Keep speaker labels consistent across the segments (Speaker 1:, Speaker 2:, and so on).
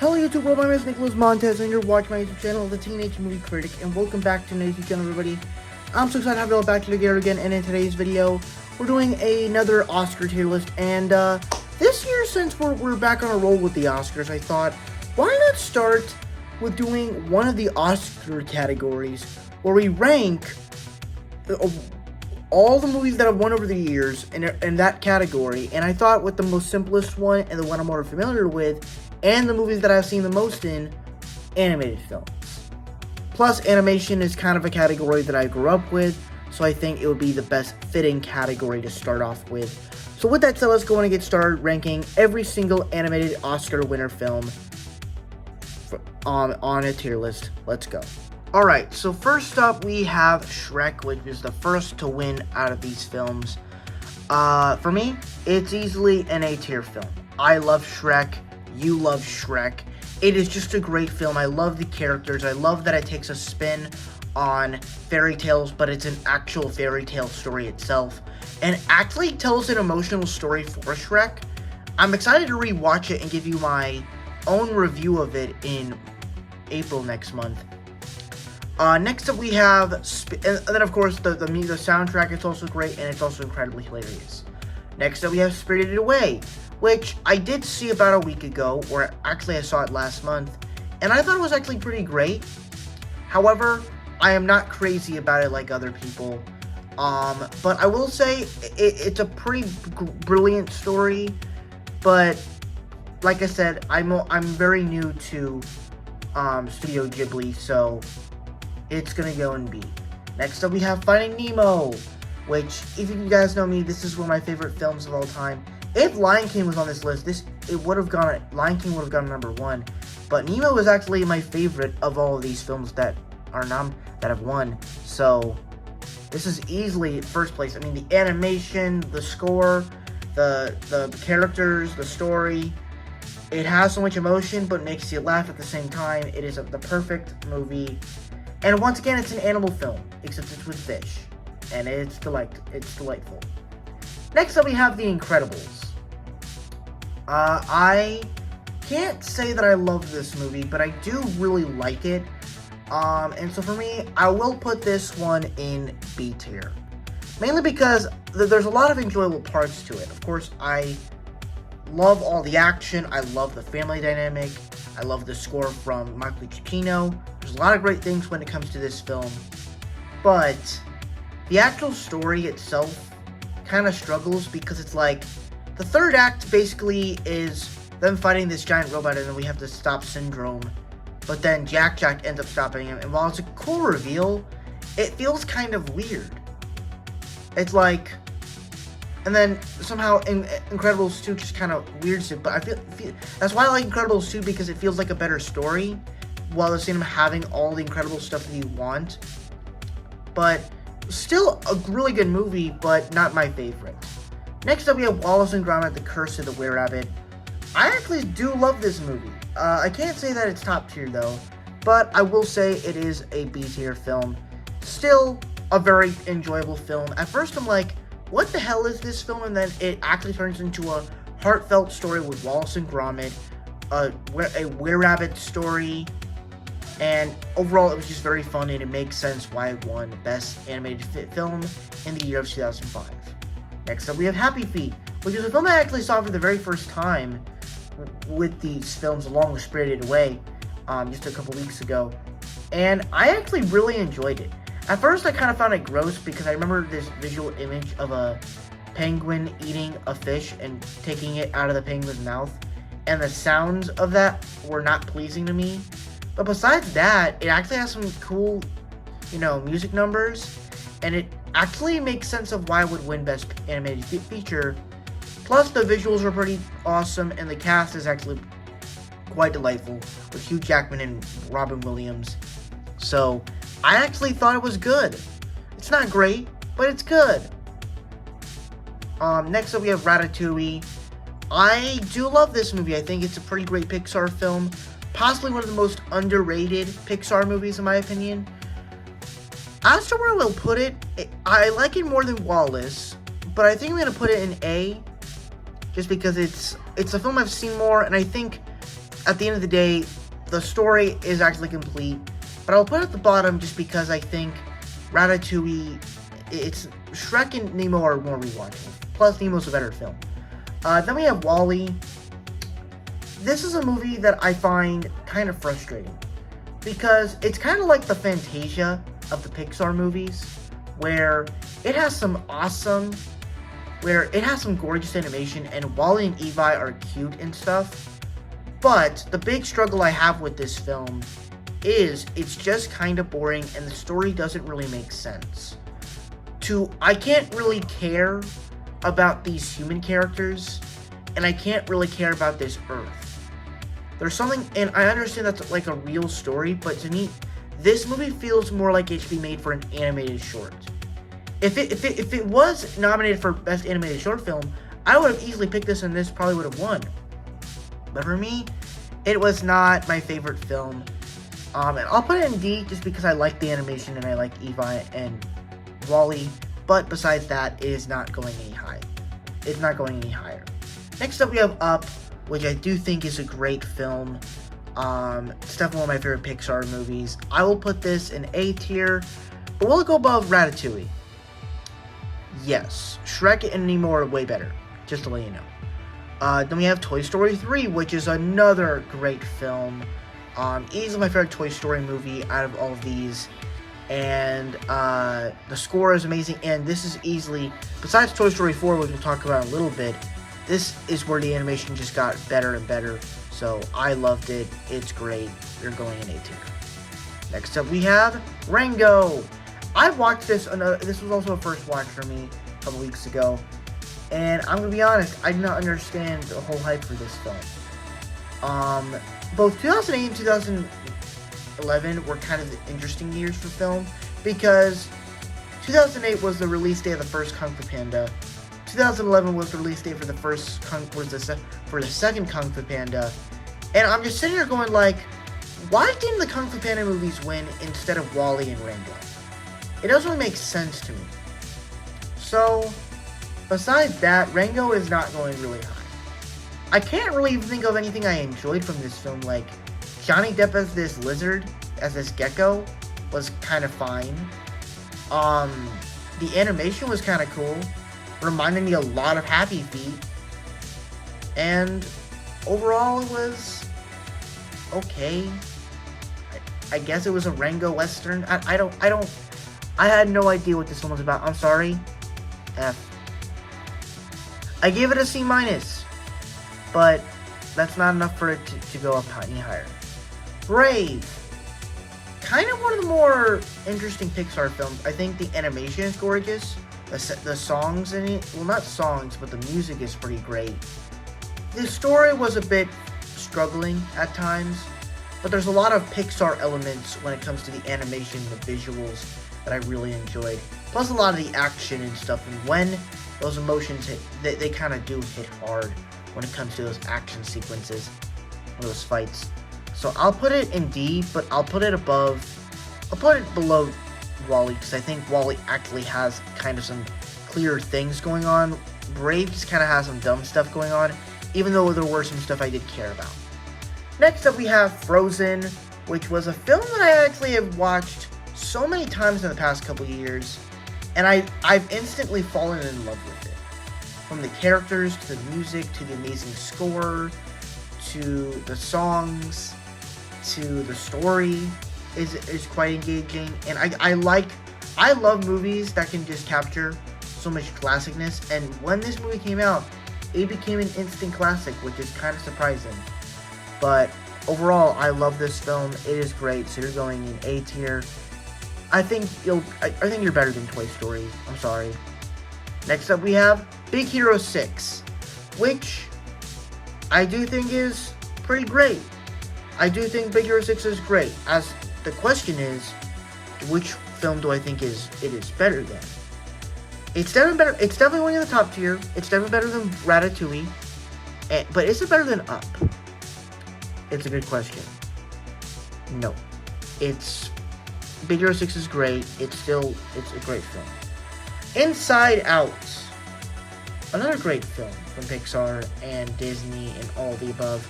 Speaker 1: Hello YouTube world, my name is Nicholas Montez and you're watching my YouTube channel, The Teenage Movie Critic, and welcome back to my YouTube channel, everybody. I'm so excited to have you all back together again, and in today's video, we're doing another Oscar tier list, and this year, since we're back on a roll with the Oscars, I thought, why not start with doing one of the Oscar categories, where we rank all the movies that have won over the years in that category, and I thought with the most simplest one, and the one I'm more familiar with, and the movies that I've seen the most in, animated films. Plus, animation is kind of a category that I grew up with, so I think it would be the best fitting category to start off with. So with that said, let's go and get started ranking every single animated Oscar winner film on a tier list. Let's go. Alright, so first up we have Shrek, which is the first to win out of these films. For me, it's easily an A tier film. I love Shrek. You love Shrek. It is just a great film. I love the characters. I love that it takes a spin on fairy tales, but it's an actual fairy tale story itself, and actually tells an emotional story for Shrek. I'm excited to rewatch it and give you my own review of it in April next month. Next up we have, and then of course the soundtrack is also great, and it's also incredibly hilarious. Next up we have Spirited Away, which I did see about a week ago, or actually I saw it last month, and I thought it was actually pretty great. However, I am not crazy about it like other people, but I will say it's a pretty brilliant story, but like I said, I'm very new to Studio Ghibli, so it's gonna go in B. Next up we have Finding Nemo, which, if you guys know me, this is one of my favorite films of all time. If Lion King was on this list, Lion King would have gone number one. But Nemo is actually my favorite of all of these films that have won. So this is easily first place. I mean, the animation, the score, the characters, the story. It has so much emotion, but makes you laugh at the same time. It is the perfect movie. And once again, it's an animal film, except it's with fish, and it's delightful. Next up, we have The Incredibles. I can't say that I love this movie, but I do really like it. And so for me, I will put this one in B tier. Mainly because there's a lot of enjoyable parts to it. Of course, I love all the action. I love the family dynamic. I love the score from Michael Giacchino. There's a lot of great things when it comes to this film. But the actual story itself kind of struggles, because it's like the third act basically is them fighting this giant robot, and then we have the stop syndrome, but then Jack ends up stopping him, and while it's a cool reveal, it feels kind of weird. It's like, and then somehow Incredibles 2 just kind of weirds it, but I feel that's why I like Incredibles 2, because it feels like a better story, while at the same time having all the incredible stuff that you want. But still a really good movie, but not my favorite. Next up, we have Wallace and Gromit: The Curse of the Were-Rabbit. I actually do love this movie. I can't say that it's top tier though, but I will say it is a B tier film. Still a very enjoyable film. At first I'm like, what the hell is this film? And then it actually turns into a heartfelt story with Wallace and Gromit, a were-rabbit story. And overall, it was just very fun, and it makes sense why it won Best Animated Film in the year of 2005. Next up, we have Happy Feet, which is a film I actually saw for the very first time with these films, along with Spirited Away, just a couple weeks ago. And I actually really enjoyed it. At first, I kind of found it gross, because I remember this visual image of a penguin eating a fish and taking it out of the penguin's mouth, and the sounds of that were not pleasing to me. But besides that, it actually has some cool, music numbers, and it actually makes sense of why it would win Best Animated Feature. Plus, the visuals are pretty awesome, and the cast is actually quite delightful, with Hugh Jackman and Robin Williams. So, I actually thought it was good. It's not great, but it's good. Next up, we have Ratatouille. I do love this movie. I think it's a pretty great Pixar film. Possibly one of the most underrated Pixar movies, in my opinion. As to where I will put it, I like it more than Wallace, but I think I'm going to put it in A, just because it's a film I've seen more, and I think at the end of the day, the story is actually complete. But I'll put it at the bottom just because I think Ratatouille, it's Shrek and Nemo are more rewatchable. Plus, Nemo's a better film. Then we have WALL-E. This is a movie that I find kind of frustrating because it's kind of like the Fantasia of the Pixar movies, where it has some gorgeous animation, and WALL-E and Evi are cute and stuff. But the big struggle I have with this film is it's just kind of boring and the story doesn't really make sense. I can't really care about these human characters, and I can't really care about this Earth. There's something, and I understand that's like a real story, but to me, this movie feels more like it should be made for an animated short. If it was nominated for Best Animated Short Film, I would have easily picked this, and this probably would have won. But for me, it was not my favorite film. And I'll put it in D just because I like the animation and I like Evi and WALL-E. But besides that, it is not going any high. It's not going any higher. Next up, we have Up, which I do think is a great film. It's definitely one of my favorite Pixar movies. I will put this in A tier, but will it go above Ratatouille? Yes. Shrek and Nemo are way better, just to let you know. Then we have Toy Story 3, which is another great film. Easily my favorite Toy Story movie out of all of these. And the score is amazing. And this is easily, besides Toy Story 4, which we'll talk about in a little bit, this is where the animation just got better and better. So I loved it. It's great. You're going in A tier. Next up we have Rango. I watched this. This was also a first watch for me a couple weeks ago. And I'm going to be honest, I did not understand the whole hype for this film. Both 2008 and 2011 were kind of the interesting years for film, because 2008 was the release day of the first Kung Fu Panda. 2011 was the release date for the second Kung Fu Panda. And I'm just sitting here going like, why didn't the Kung Fu Panda movies win instead of WALL-E and Rango? It doesn't really make sense to me. So, besides that, Rango is not going really high. I can't really even think of anything I enjoyed from this film. Like, Johnny Depp as this lizard, as this gecko, was kind of fine. The animation was kind of cool. Reminded me a lot of Happy Feet. And overall, it was okay. I guess it was a Rango Western. I had no idea what this one was about. I'm sorry. F. I gave it a C-, but that's not enough for it to go up any higher. Brave. Kind of one of the more interesting Pixar films. I think the animation is gorgeous. The songs in it, well, not songs, but the music is pretty great. The story was a bit struggling at times, but there's a lot of Pixar elements when it comes to the animation, the visuals, that I really enjoyed. Plus a lot of the action and stuff, and when those emotions hit, they kind of do hit hard when it comes to those action sequences, those fights. So I'll put it in D, but I'll put it below WALL-E, because I think WALL-E actually has kind of some clearer things going on. Brave just kind of has some dumb stuff going on, even though there were some stuff I did care about. Next up we have Frozen, which was a film that I actually have watched so many times in the past couple years, and I've instantly fallen in love with it. From the characters, to the music, to the amazing score, to the songs, to the story is quite engaging. And I love movies that can just capture so much classicness, and when this movie came out, it became an instant classic, which is kind of surprising. But overall, I love this film. It is great, so you're going in A tier. I think you're better than Toy Story. I'm sorry. Next up we have Big Hero 6, which I do think is pretty great. I do think Big Hero 6 is great. As the question is, which film do I think it is better than? It's definitely better. It's definitely one in the top tier. It's definitely better than Ratatouille. But is it better than Up? It's a good question. No. Big Hero 6 is great. It's a great film. Inside Out. Another great film from Pixar and Disney and all the above.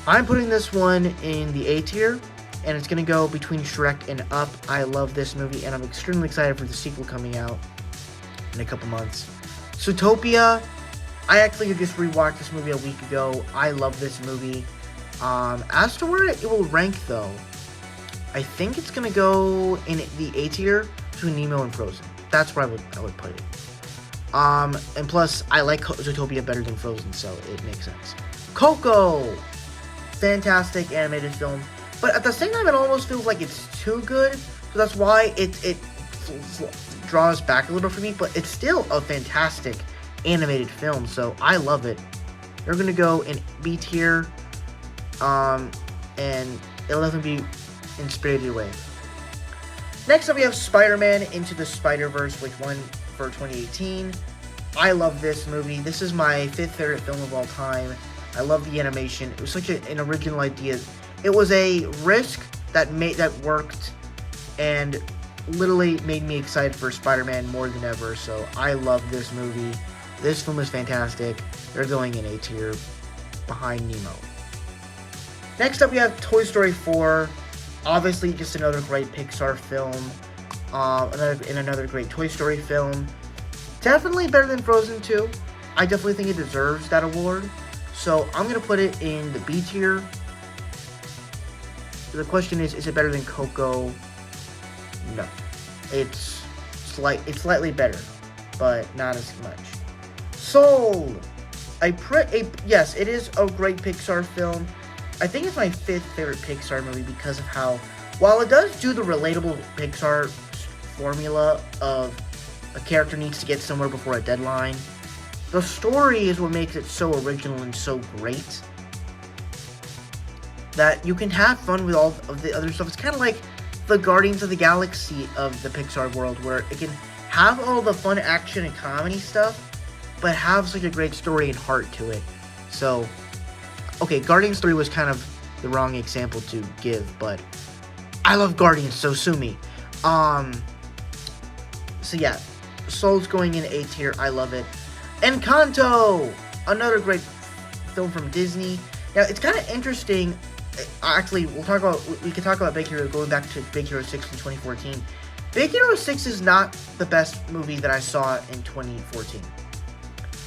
Speaker 1: I'm putting this one in the A tier, and it's going to go between Shrek and Up. I love this movie, and I'm extremely excited for the sequel coming out in a couple months. Zootopia, I actually just rewatched this movie a week ago. I love this movie. As to where it will rank, though, I think it's going to go in the A tier between Nemo and Frozen. That's where I would put it. And plus, I like Zootopia better than Frozen, so it makes sense. Coco! Fantastic animated film. But at the same time, it almost feels like it's too good. So that's why it draws back a little for me. But it's still a fantastic animated film, so I love it. They're going to go in B tier. And it'll definitely be in Spirited Away. Next up, we have Spider-Man Into the Spider-Verse, which won for 2018. I love this movie. This is my 5th favorite film of all time. I love the animation. It was such an original idea. It was a risk that worked, and literally made me excited for Spider-Man more than ever. So I love this movie. This film is fantastic. They're going in A tier behind Nemo. Next up, we have Toy Story 4. Obviously, just another great Pixar film. Another great Toy Story film. Definitely better than Frozen 2. I definitely think it deserves that award. So I'm going to put it in the B tier. The question is it better than Coco? No. It's slightly better, but not as much. Soul! Yes, it is a great Pixar film. I think it's my 5th favorite Pixar movie because of how, while it does do the relatable Pixar formula of a character needs to get somewhere before a deadline, the story is what makes it so original and so great that you can have fun with all of the other stuff. It's kind of like the Guardians of the Galaxy of the Pixar world, where it can have all the fun action and comedy stuff, but have such a great story and heart to it. So, okay, Guardians 3 was kind of the wrong example to give, but I love Guardians, so sue me. So yeah, Soul's going in A tier. I love it. Encanto! Another great film from Disney. Now, it's kind of interesting. Actually, we can talk about Big Hero, going back to Big Hero 6 in 2014. Big Hero 6 is not the best movie that I saw in 2014.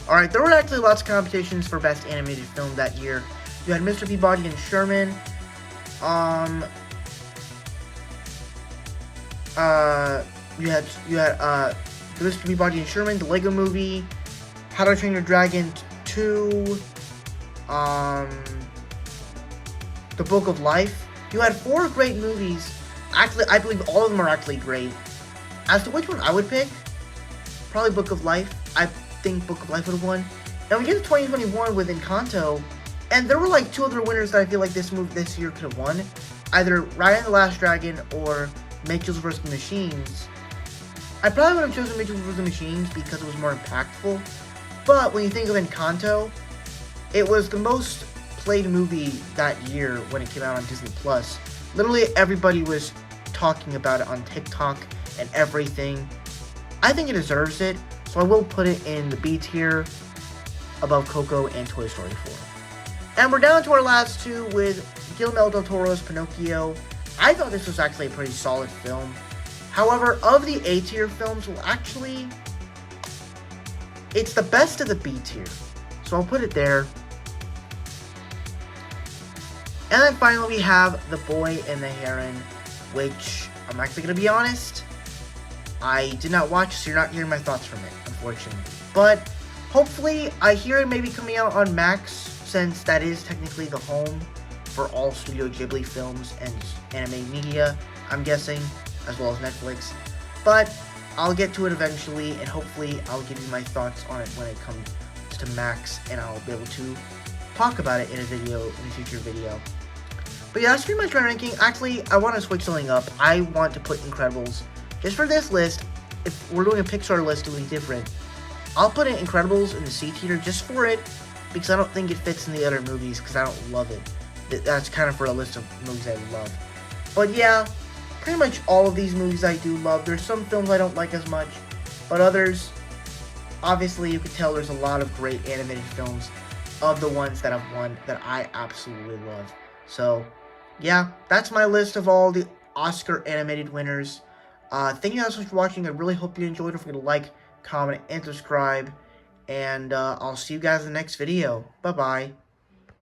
Speaker 1: Alright, there were actually lots of competitions for Best Animated Film that year. You had Mr. Peabody and Sherman. You had Mr. Peabody and Sherman, the Lego Movie, How to Train Your Dragon 2, The Book of Life. You had 4 great movies. Actually, I believe all of them are actually great. As to which one I would pick, probably Book of Life. I think Book of Life would have won. Now we get to 2021 with Encanto, and there were like 2 other winners that I feel like this year could have won. Either Raya and the Last Dragon or Mitchell's vs. the Machines. I probably would have chosen Mitchell's vs. the Machines because it was more impactful. But when you think of Encanto, it was the most played movie that year when it came out on Disney+. Literally everybody was talking about it on TikTok and everything. I think it deserves it, so I will put it in the B tier above Coco and Toy Story 4. And we're down to our last 2 with Guillermo del Toro's Pinocchio. I thought this was actually a pretty solid film. However, of the A tier films, it's the best of the B tier. So I'll put it there. And then finally we have The Boy and the Heron, which I'm actually going to be honest, I did not watch, so you're not hearing my thoughts from it, unfortunately. But hopefully, I hear it may be coming out on Max, since that is technically the home for all Studio Ghibli films and anime media, I'm guessing, as well as Netflix. But I'll get to it eventually, and hopefully I'll give you my thoughts on it when it comes to Max, and I'll be able to talk about it in a future video. But yeah, that's pretty much my ranking. Actually, I want to switch something up. I want to put Incredibles. Just for this list, if we're doing a Pixar list, it'll be different. I'll put in Incredibles in the C tier just for it, because I don't think it fits in the other movies, because I don't love it. That's kind of for a list of movies I love. But yeah, pretty much all of these movies I do love. There's some films I don't like as much, but others, obviously you can tell there's a lot of great animated films of the ones that have won that I absolutely love. So, yeah, that's my list of all the Oscar animated winners. Thank you guys so much for watching. I really hope you enjoyed. Don't forget to like, comment, and subscribe. And I'll see you guys in the next video. Bye-bye.